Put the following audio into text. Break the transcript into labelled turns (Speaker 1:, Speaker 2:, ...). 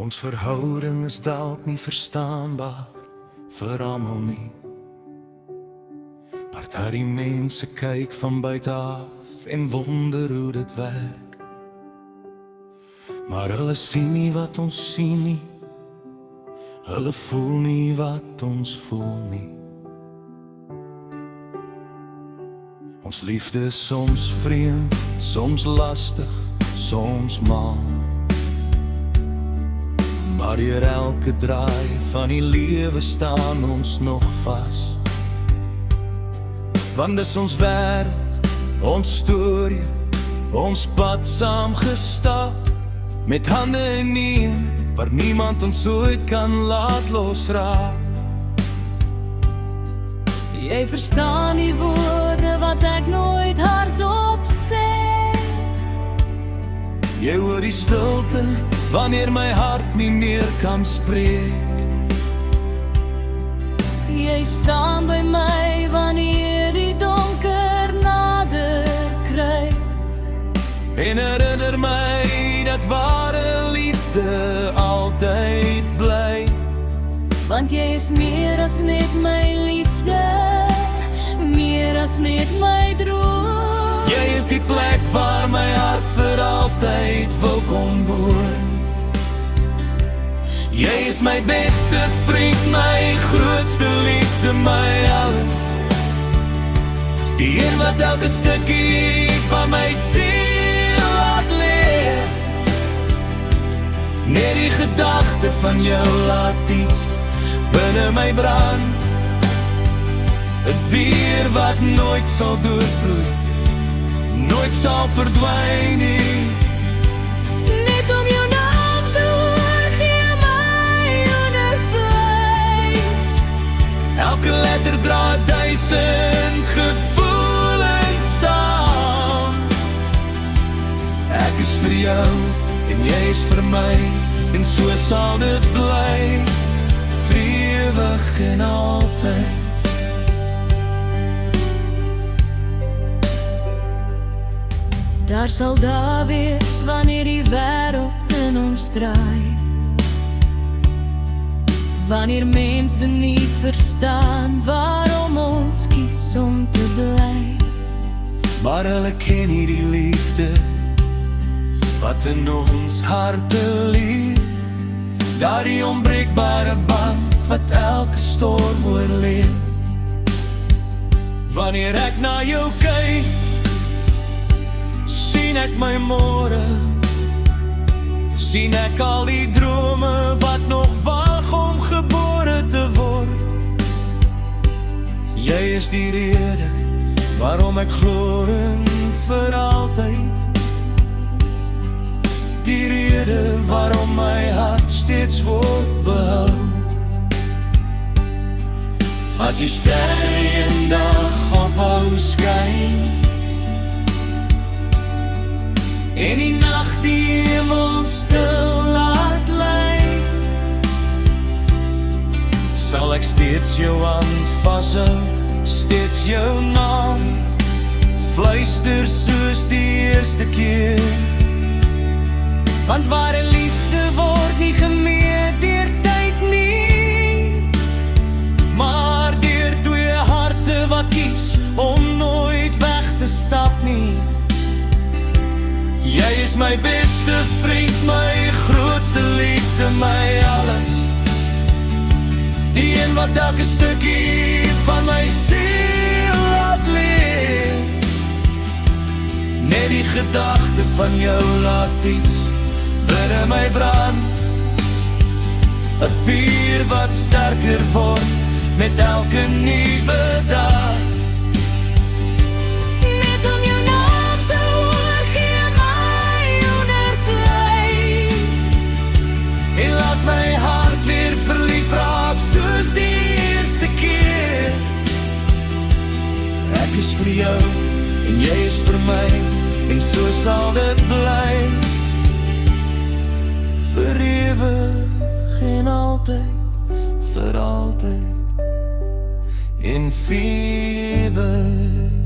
Speaker 1: Ons verhouding is dalk nie verstaanbaar vir almal nie. Party die mense kyk van buite af en wonder hoe dit werk. Maar hulle sien nie wat ons sien nie. Hulle voel nie wat ons voel nie. Ons liefde is soms vreemd, soms lastig, soms mal. Maar hier elke draai van die lewe staan ons nog vas. Want dis ons wêreld, ons storie, ons pad saam gestap. Met hande in een, waar niemand ons ooit kan laat losraak.
Speaker 2: Jy verstaan die woorde wat ek nooit hardop sê.
Speaker 1: Jy hoor die stilte, wanneer my hart nie meer kan spreek.
Speaker 2: Jy staan by my wanneer die donker nader kry.
Speaker 1: En herinner my dat ware liefde altyd bly.
Speaker 2: Want jy is meer as net my liefde, meer as net my droom.
Speaker 1: Jy is die plek waar my hart vir altyd wil kom woon. Jy is my beste vriend, my grootste liefde, my alles. Die een wat elke stukkie van my siel laat leef. Net die gedagte van jou laat iets binne my brand. 'n vuur wat nooit sal doorbloei, nooit sal verdwyn nie.
Speaker 2: Net om jou naam te hoor, gee my ondervleis.
Speaker 1: Elke letter dra 1000 gevoelens saam. Ek is vir jou en jy is vir my, en so sal dit bly, vir ewig en altyd.
Speaker 2: Daar sal daar wees wanneer die wêreld in ons draai. Wanneer mense nie verstaan waarom ons kies om te bly.
Speaker 1: Maar hulle ken nie die liefde wat in ons harte leef. Daardie onbreekbare band wat elke storm oorleef. Wanneer ek na jou kyk, sien ek my môre. Sien ek al die drome wat nog wag om gebore te word. Jy is die rede waarom ek glo in vir altyd. Die rede waarom my hart steeds word behou. As die sterre eendag ophou skyn en die nag die hemel stil laat lê, sal ek steeds jou hand vashou, steeds jou naam fluister soos die eerste keer. Want ware liefde word nie gemeet deur tyd nie, maar deur twee harte wat kies om nooit weg te stap nie. Jy is my beste vriend, my grootste liefde, my alles. Die een wat elke stukkie van my siel laat leef. Net die gedagte van jou laat iets binne my brand. 'n vuur wat sterker word met elke nuwe dag.
Speaker 2: Net om jou naam te hoor, gee my ondervleis.
Speaker 1: En laat my hart weer verlief raak soos die eerste keer. Ek is vir jou en jy is vir my, en so sal dit bly, vir ewig en altyd, vir altyd, en vir ewig.